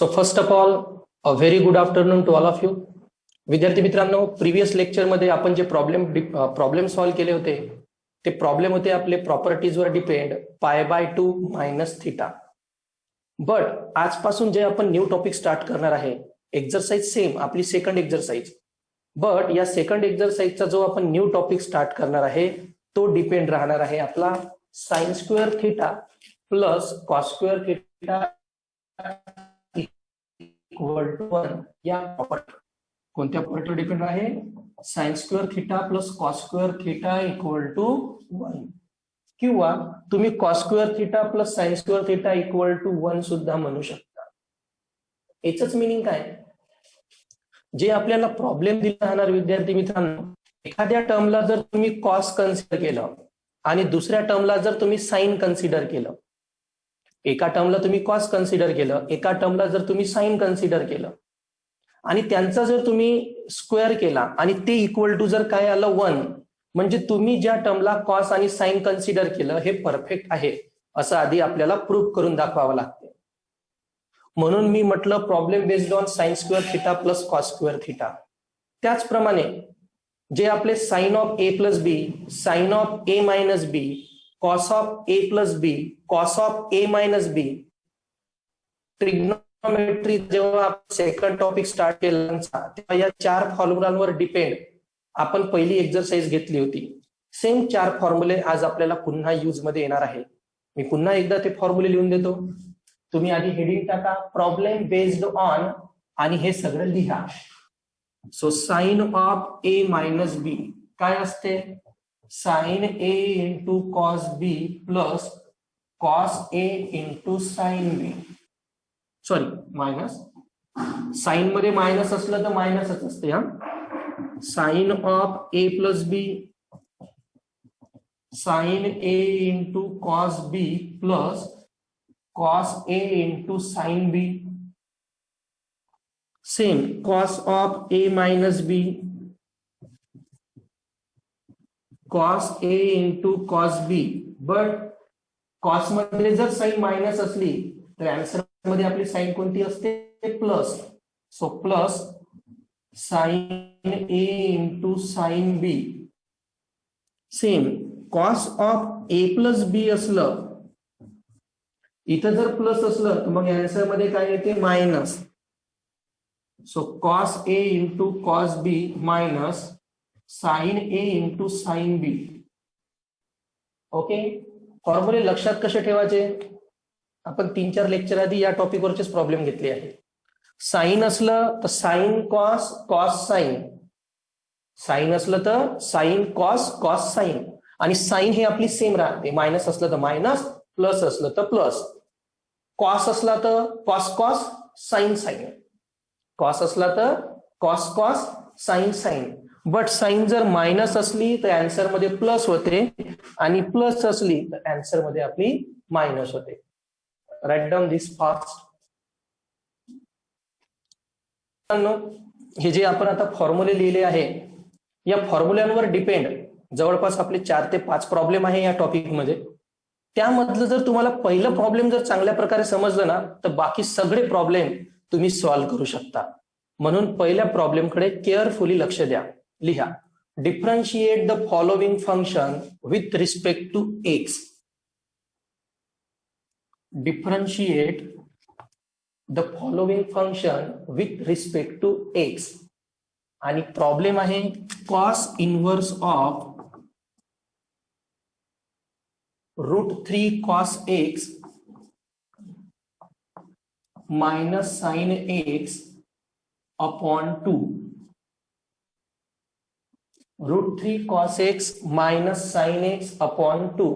So first of all a very good afternoon to all of you. विद्यार्थी मित्रांनो, previous लेक्चरमध्ये आपण जे प्रॉब्लेम सॉल्व्ह केले होते ते प्रॉब्लेम होते आपले प्रॉपर्टीजवर डिपेंड π/2 मायनस थिटा. बट आजपासून जे आपण न्यू टॉपिक स्टार्ट करणार आहे, एक्झरसाइज सेम आपली सेकंड एक्झरसाइज, बट या सेकंड एक्झरसाइजचा जो आपण न्यू टॉपिक स्टार्ट करणार आहे तो डिपेंड राहणार आहे आपला sine square theta plus cos square theta equal to 1 या प्रॉपर्टी. कोणत्या प्रॉपर्टीवर डिपेंड आहे? Sine square theta plus cos square theta equal to 1, किंवा तुम्ही cos square theta plus sine square theta equal to 1 सुद्धा म्हणू शकता. याचंच मिनिंग काय? जे आपल्याला प्रॉब्लेम दिला राहणार विद्यार्थी मित्रांनो, एखाद्या टर्मला जर तुम्ही कॉस कन्सिडर केलं आणि दुसऱ्या टर्मला जर तुम्ही साइन कन्सिडर केलं, एका टर्मला तुम्ही कॉस कन्सिडर केलं, एका टर्मला जर तुम्ही साइन कन्सिडर केलं आणि त्यांचा जर तुम्ही स्क्वेअर केला आणि ते इक्वल टू जर काय आलं 1, म्हणजे तुम्ही ज्या टर्मला कॉस आणि साइन कन्सिडर केलं हे परफेक्ट आहे असं आधी आपल्याला प्रूव्ह करून दाखवावं लागते. म्हणून मी म्हटलं problem based on sine square theta plus cos square theta. त्याचप्रमाणे जे आपले sine of A plus B, sine of A minus B, cos of A plus B, cos of A minus B, trigonometry जेव्हा second topic start केला तेव्हा या 4 फॉर्म्युलांवर depend आपण पहिली exercise घेतली होती. सेम 4 फॉर्म्युले आज आपल्याला पुन्हा यूज मध्ये येणार आहे. मी पुन्हा एकदा ते फॉर्म्युले लिहून देतो. तुम्ही आधी हेडिंग टाका प्रॉब्लेम बेस्ड ऑन आणि हे सगळं लिहा. So sine of A minus B काय असते? Sine A into cos B plus cos A into sine B. Sorry minus, sine मध्ये मायनस असलं तर मायनसच असते. हा sine of A plus B sine A into cos B plus cos A into sine B. Same cos of A minus B cos A into cos B. But cos मध्ये जर sign minus असली तर answer मध्ये आपली sine कोणती असते? Plus. So plus sine A into sine B. Same cos of A plus B असलं, इथं जर प्लस असलं तर मग आन्सर मध्ये काय येते? Minus. So cos A into cos B minus sign A into sine B. Okay, फॉर्म्युले लक्षात कसे ठेवायचे? आपण 3-4 लेक्चर आधी या टॉपिकवरचेच प्रॉब्लेम घेतले आहे. साइन असलं तर sine cos, cos sine. Sine असलं तर साइन कॉस, कॉस साइन. आणि साइन हे आपली सेम राहते. मायनस असलं तर मायनस, प्लस असलं तर प्लस. कॉस असला तर cos cos, sine sine. Cos असला तर cos cos, sine sine. But sine जर मायनस असली तर आन्सर मध्ये प्लस होते आणि प्लस असली तर आन्सर मध्ये आपली मायनस होते. Right down this fast. हे जे आपण आता फॉर्म्युले लिहिले आहे या फॉर्म्युल्यांवर डिपेंड जवळपास आपले 4 ते 5 प्रॉब्लेम आहे या टॉपिक मध्ये. त्यामधलं जर तुम्हाला पहिलं प्रॉब्लेम जर चांगल्या प्रकारे समजलं ना तर बाकी सगळे प्रॉब्लेम तुम्ही सॉल्व्ह करू शकता. म्हणून पहिल्या प्रॉब्लेमकडे केअरफुली लक्ष द्या. लिहा differentiate the following function with respect to x. Differentiate the following function with respect to x. आणि प्रॉब्लेम आहे cos inverse of √3 cos x minus sin x upon 2. √3 cos x minus sin x upon 2.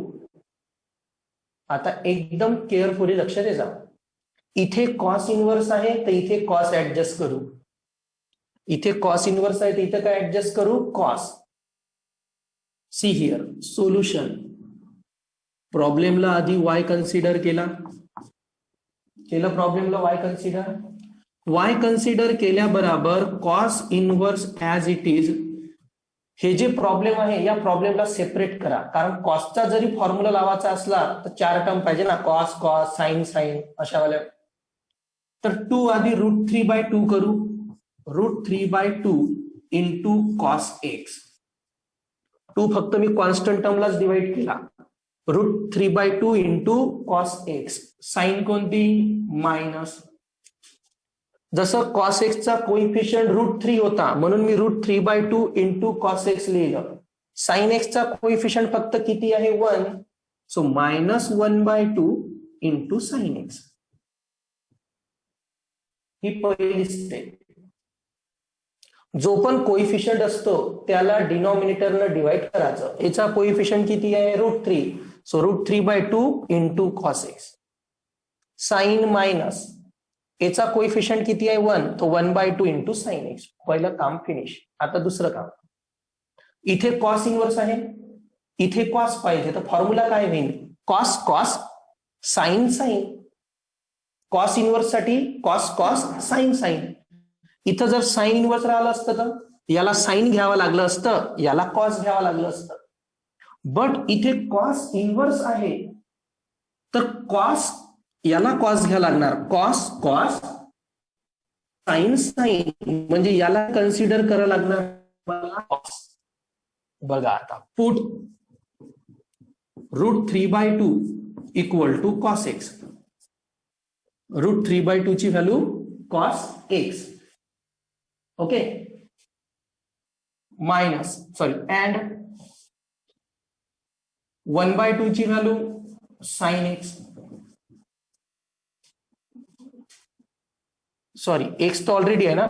आता एकदम carefully लक्ष द्या. इथे cos inverse आहे तर इथे कॉस ऍडजस्ट करू. इथे कॉस इनवर्स आहे तर इथे काय ऍडजस्ट करू? कॉस. See here solution. प्रॉब्लेमला आधी y कन्सिडर केलं. प्रॉब्लेमला y कन्सिडर. y कन्सिडर केल्याबरोबर cos inverse as it is. हे जे प्रॉब्लेम आहे या प्रॉब्लेमला सेपरेट करा, कारण कॉसचा जरी फॉर्म्युला लावायचा असला तर 4 टर्म पाहिजे ना, कॉस कॉस, साइन साइन अशा वाल्या. तर 2 आधी √3/2 करू. √3/2 इंटू कॉस एक्स. 2 फक्त मी कॉन्स्टंट टर्मलाच डिवाइड केला. √3/2 इंटू कॉस एक्स. साइन कोणती? मायनस. जसं कॉस एक्सचा कोइफिशियंट √3 होता म्हणून मी √3/2 इंटू कॉस एक्स लिहिलं. साइन एक्सचा कोइफिशियंट फक्त किती आहे? 1. So -1/2 into sine x. ही पहिली स्टेप. जो पण कोइफिशियंट असतो त्याला डिनॉमिनेटरनं डिवाइड करायचं. याचा कोइफिशियंट किती आहे? √3. So √3/2 into cos x. Sine minus याचा कोइफिशियंट किती आहे? 1. तो 1/2 इंटू साइन एक्स. पहिलं काम फिनिश. आता दुसरं काम. इथे कॉस इनवर्स आहे, इथे कॉस पाहिजे, तर फॉर्म्युला काय होईल? Cos cos sine sine. Cos inverse साठी कॉस कॉस साइन साइन. इथं जर साइन इनवर्स राहिलं असतं तर याला साइन घ्यावं लागलं असतं, याला कॉस घ्यावं लागलं असतं. बट इथे कॉस इनवर्स आहे तर कॉस याला कॉस घ्यावं लागणार. कॉस कॉस साइन साइन म्हणजे याला कन्सिडर करावं लागणार कॉस. बघा आता put √3/2 equal to cos x. √3/2 ची value cos x. Okay. Minus sorry and 1/2 ची value sine x. Sorry x तर ऑलरेडी आहे ना,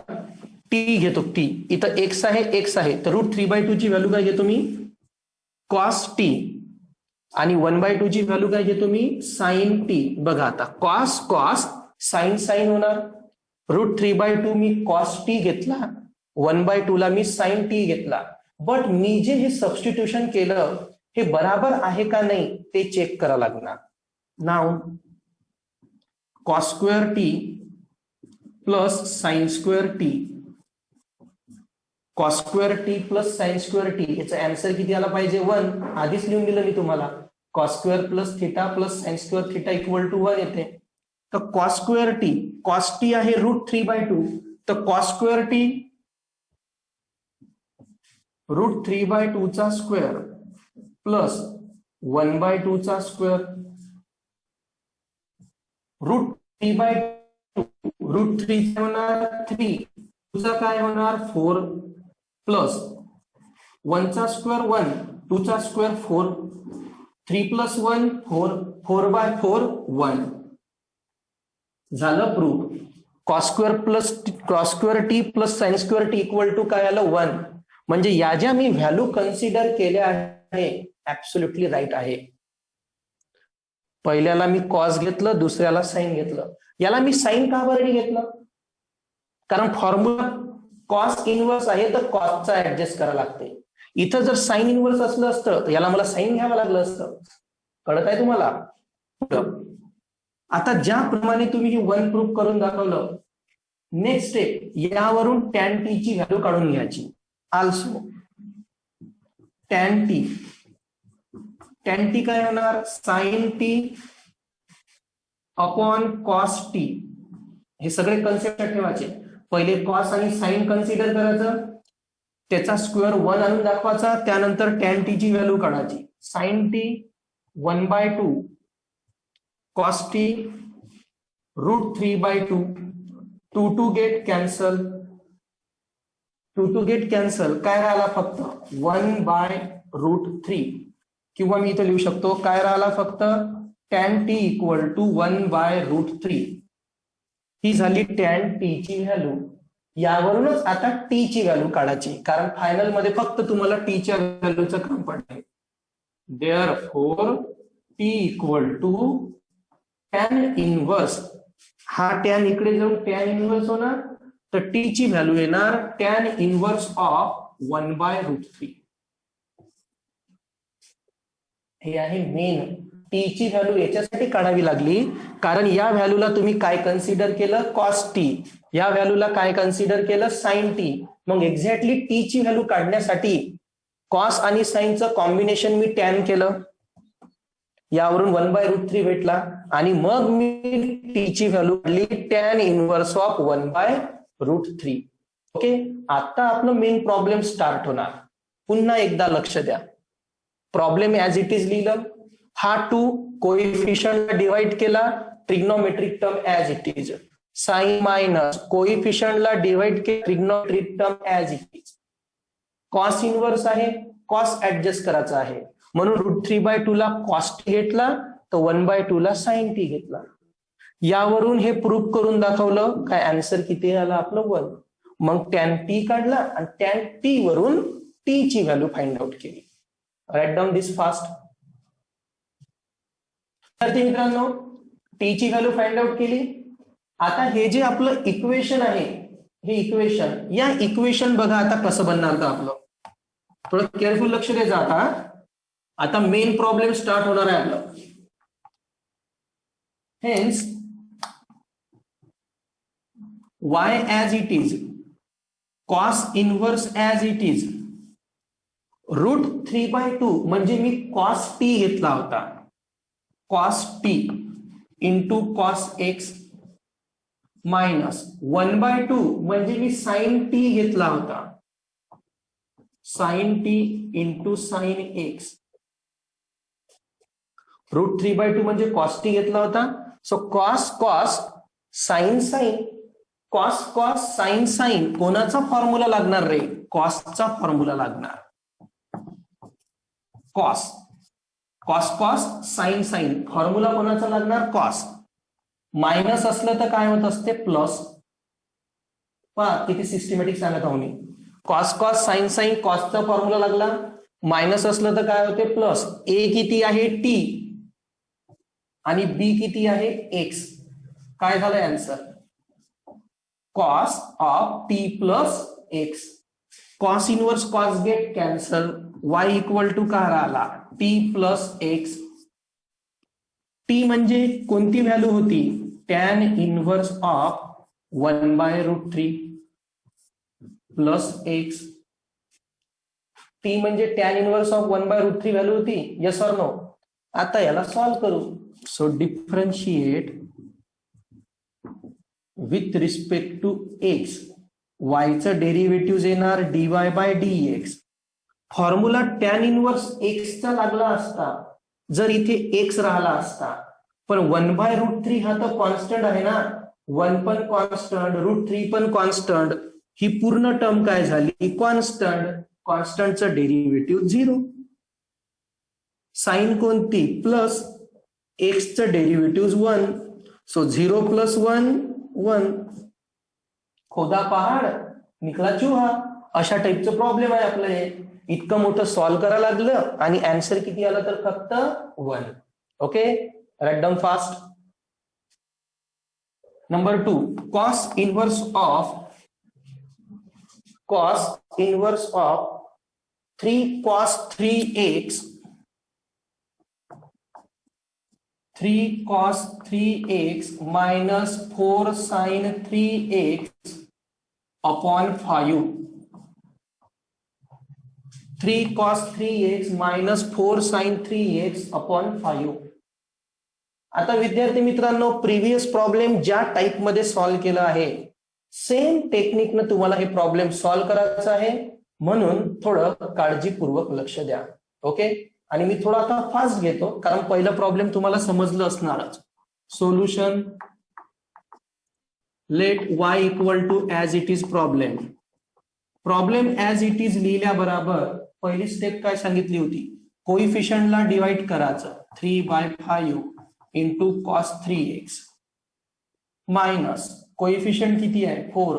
टी घेतो टी. इथं एक्स आहे, एक्स आहे, तर √3/2 ची व्हॅल्यू काय घेतो मी? Cos T. आणि 1/2 ची व्हॅल्यू काय घेतो मी? Sign T. बघा आता कॉस कॉस साइन साइन होणार. √3/2 मी कॉस टी घेतला, 1/2 ला मी साइन टी घेतला. बट मी जे हे सबस्टिट्यूशन केलं हे बराबर आहे का नाही ते चेक करावं लागणार. नाव cos square t plus sine square t. Cos square t plus sine square t याचा आन्सर किती आला पाहिजे? 1. आधीच लिहून दिलं मी तुम्हाला. Cos square plus theta plus sine square theta equal to 1 येते. तर cos square t, cos t आहे √3/2, तर कॉस स्क्वेअर टी √3/2 चा स्क्वेअर प्लस 1/2 चा स्क्वेअर. √3/2 √3 होणार 3, तुझा काय होणार? 4 प्लस 1 चा स्क्वेअर 1, 2 चा स्क्वेअर 4, 3 प्लस 1 4, 4/4 1. झालं proof. Cos square t plus sine square t equal to काय आलं? 1. म्हणजे या ज्या मी व्हॅल्यू कन्सिडर केल्या आहे ऍब्सोल्युटली राईट आहे. पहिल्याला मी कॉस घेतलं, दुसऱ्याला साइन घेतलं. याला मी साइन का बरं घेतलं? कारण फॉर्म्युला कॉस इनवर्स आहे तर कॉसचा ऍडजस्ट करायला लागते. इथं जर साइन इनवर्स असलं असतं तर याला मला साइन घ्यावं लागलं असतं. कळत आहे तुम्हाला? आता ज्याप्रमाणे तुम्ही ही 1 प्रूफ करून दाखवलं, नेक्स्ट स्टेप यावरून टॅन टी ची व्हॅल्यू काढून घ्यायची. Also tan t, tan t काय होणार? Sine t upon cos t. हे सगळे कन्सेप्ट ठेवायचे. पहिले कॉस आणि साइन कन्सिडर करायचं, त्याचा स्क्वेअर 1 आणून दाखवायचा, त्यानंतर टॅन टी ची व्हॅल्यू काढायची. Sine t 1/2, cos t √3/2. 2 to get cancel, 2 to get cancel. काय राहिला? फक्त 1/√3. किंवा मी इथं लिहू शकतो काय राहिला? फक्त टॅन टी इक्वल टू 1/√3. ही झाली टॅन टी ची व्हॅल्यू. यावरूनच आता टी ची व्हॅल्यू काढायची, कारण फायनल मध्ये फक्त तुम्हाला टी च्या व्हॅल्यूचं काम पडलंय. Therefore t equal to tan inverse. हा टॅन इकडे जाऊन टॅन इनवर्स होणार, तर टी ची व्हॅल्यू येणार टॅन इनवर्स ऑफ 1/√3. हे आहे मेन. टी ची व्हॅल्यू याच्यासाठी काढावी लागली कारण या व्हॅल्यूला तुम्ही काय कन्सिडर केलं? Cos t. या व्हॅल्यूला काय कन्सिडर केलं? Sine t. मग एक्झॅक्टली टी ची व्हॅल्यू काढण्यासाठी कॉस आणि साइनचं कॉम्बिनेशन मी टॅन केलं. यावरून 1/√3 भेटला आणि मग मी टीची व्हॅल्यू काढली tan इनव्हर्स ऑफ 1/√3. ओके, आता आपलं मेन प्रॉब्लेम स्टार्ट होणार. पुन्हा एकदा लक्ष द्या. प्रॉब्लेम ऍज इट इज लिहिलं, हा 2 कोइफिशियंट डिवाइड केला, trigonometric term as it is, sine minus कोइफिशियंटला डिवाइड केला, trigonometric term as it is. Cos inverse आहे, कॉस ऍडजस्ट करायचा आहे, म्हणून √3/2 ला कॉस टी घेतला, तर 1/2 ला साइन टी घेतला. यावरून हे प्रूव्ह करून दाखवलं, काय आन्सर किती आला आपलं 1. मग tan टी काढला आणि tan टी वरून टी ची व्हॅल्यू फाइंड आउट केली. Right down this fast. मित्रांनो, टी ची व्हॅल्यू फाइंड आउट केली. आता हे जे आपलं इक्वेशन आहे, हे इक्वेशन, या इक्वेशन बघा आता कसं बनणार आपलं. थोडं केअरफुल लक्ष द्यायचं. आता मेन प्रॉब्लेम स्टार्ट होणार आहे आपलं. Hence y as it is, cos inverse as it is, √3/2 म्हणजे मी cos t घेतला होता, cos t into cos x minus 1/2 म्हणजे मी sin t घेतला होता, sin t into sin x. √3/2 म्हणजे cos t घेतला होता. So cos cos sin sin, cos cos sin sin, कोणाचा फॉर्म्युला लागणार रे? कॉसचा फॉर्म्युला लागणार. cos cos cos sin sin, formula कोणाचा लागणार? cos. मायनस असलं तर काय होत असते? प्लस. पहा किती सिस्टमॅटिक सांगत आहो मी. cos cos sin sin, कॉसचा फॉर्म्युला लागला, मायनस असलं तर काय होते? प्लस. ए किती आहे? टी, आणि बी किती आहे? एक्स. काय झालं answer? cos of t plus x. cos inverse cos get cancel, y equal to काय राहिला? t plus x. t म्हणजे कोणती व्हॅल्यू होती? tan inverse of 1/√3 plus x. t म्हणजे tan इनवर्स ऑफ 1/√3 व्हॅल्यू होती. Yes or no? आता याला सॉल्व्ह करू. So differentiate with respect to x, y चं डेरिव्हेटिव्ह येणार dy/dx. Formula tan inverse x चा लागला असता जर इथे x राहिला असता, पण 1/√3 हा तर कॉन्स्टंट आहे ना, 1 पण कॉन्स्टंट, √3 पण कॉन्स्टंट, ही पूर्ण टर्म काय झाली? कॉन्स्टंट. कॉन्स्टंटचं डेरिव्हेटिव्ह 0. साइन कोणती? प्लस. एक्सचं डेरिव्हेटिव्ह 1. सो 0 + 1 1. खोदा पहाड निकला चुहा, अशा टाईपचं प्रॉब्लेम आहे आपलं हे. इतकं मोठं सॉल्व्ह करायला लागलं आणि आन्सर किती आला? तर फक्त 1. Okay, right down fast. Number 2, cos inverse of 3 cos 3x 3 cos 3x minus 4 sin 3x upon 5. 3 cos 3x minus 4 sin 3x upon 5. आता विद्यार्थी मित्रांनो, प्रिव्हियस प्रॉब्लेम ज्या टाइप मध्ये सॉल्व्ह केला आहे, सेम टेक्निकनं तुम्हाला हे प्रॉब्लेम सॉल्व्ह करायचा आहे, म्हणून थोडं काळजीपूर्वक लक्ष द्या. ओके, आणि मी थोडा आता फास्ट घेतो कारण पहिला प्रॉब्लेम तुम्हाला समजलं असणारच. Solution, let y equal to as it is problem. Problem as it is लिहिल्या बरोबर पहिली स्टेप काय सांगितली होती? कोइफिशियंटला डिवाइड करायचं, 3/5 into cos 3x minus coefficient किती आहे? 4.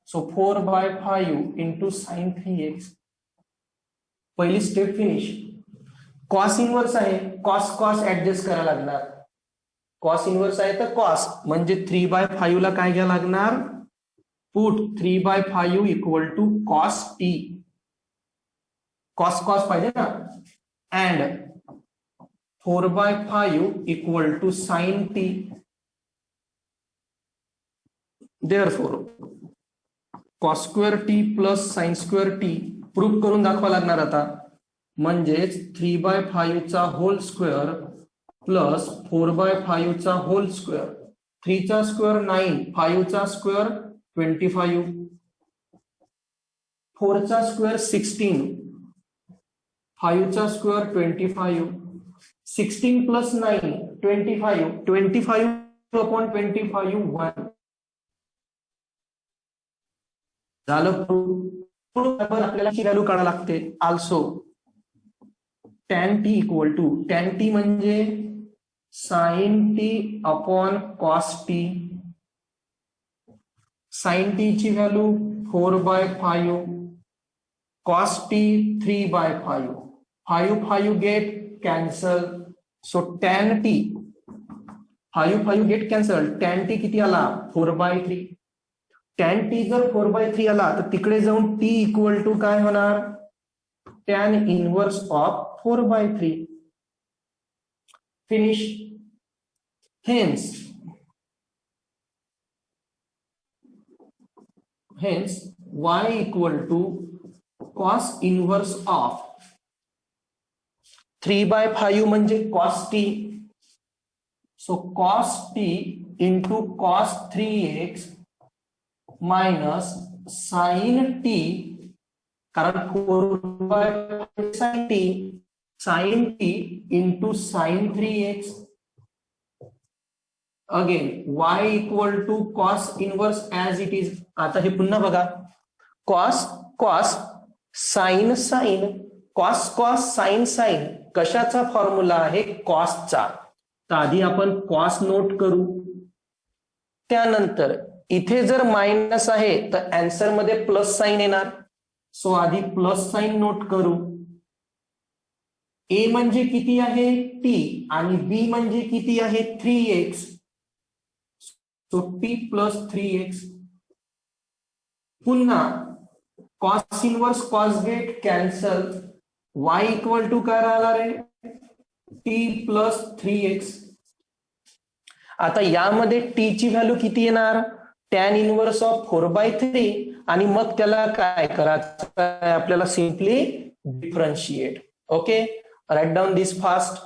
So 4/5 into sin 3x. पहिली स्टेप फिनिश. कॉस इनवर्स आहे, कॉस कॉस ऍडजस्ट करायला लागणार. कॉस इनवर्स आहे तर कॉस म्हणजे 3/5 ला काय घ्यायला लागणार? Put 3/5 equal to cos t. Cos cos पाहिजे ना. And 4/5 equal to sin t. Therefore cos² t plus sin² t prove करून दाखवा लागणार आता. म्हणजेच 3/5 चा होल स्क्वेअर प्लस 4/5 चा होल स्क्वेअर, 3 चा स्क्वेअर 9, 5 चा स्क्वेअर 25, 4 चा स्क्वेअर 16, 5 चा स्क्वेअर 25, 16 प्लस 9 25, 25 अपॉन 25 1 झालं. आपल्याला ही व्हॅल्यू काढायला लागते. Also tan t equal to, tan t म्हणजे sin t upon cos t. sin t ची value 4/5, cos t 3/5, 5 get cancel. So tan t 5 get cancel, tan t किती आला 4/3. tan t जर 4/3 आला तर तिकडे जाऊन t इक्वल टू काय होणार, tan inverse of 4/3. Finish. Hence y equal to cos inverse of 3/5 म्हणजे cos t. So cos t into cos 3x minus sin t, कारण 4/5 sin t, sin t into sin 3x. Again y equal to cos inverse as it is. आता हे पुन्हा बघा, cos cos sin sin, cos cos sin sin कशाचा formula आहे, cosचा. तर आधी आपण cos नोट करू. त्यानंतर इथे जर मायनस आहे तर आन्सर मध्ये प्लस साइन येणार. सो आधी प्लस साइन नोट करू. a म्हणजे किती आहे t आणि b म्हणजे किती आहे 3x. So t plus 3x. पुन्हा cos inverse cos get cancel, y equal to काय राहणार आहे t प्लस 3x. आता यामध्ये t ची व्हॅल्यू किती येणार, tan इनवर्स ऑफ 4/3, आणि मग त्याला काय करायचं आपल्याला, simply differentiate. Okay, right down this fast.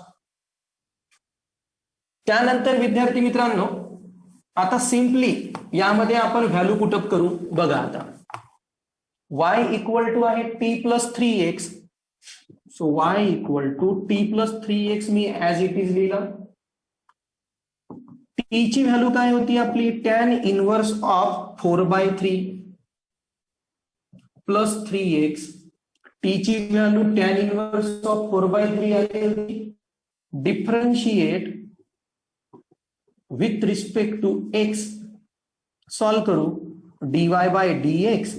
त्यानंतर विद्यार्थी मित्रांनो आता सिम्पली यामध्ये आपण व्हॅल्यू पुटअप करू. बघा आता y इक्वल टू आहे t plus 3x. So y equal to t plus 3x मी ऍज इट इज लिहिलं. t ची व्हॅल्यू काय होती आपली, tan inverse of 4/3 plus 3x. t ची व्हॅल्यू tan इनवर्स ऑफ 4/3 आली होती. Differentiate with respect to x, solve करू. dy by dx,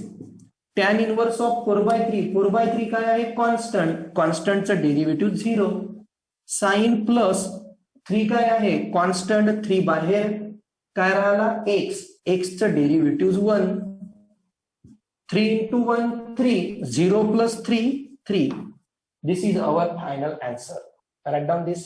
tan inverse of 4/3, 4/3 काय आहे कॉन्स्टंट, कॉन्स्टंटचं डेरिव्हेटिव्ह 0. साइन प्लस 3 काय आहे कॉन्स्टंट, 3 बाहेर काय राहिला x, x चं derivative 1. 3 into 1 3, 0 plus 3 3. This is our final answer. Write down this.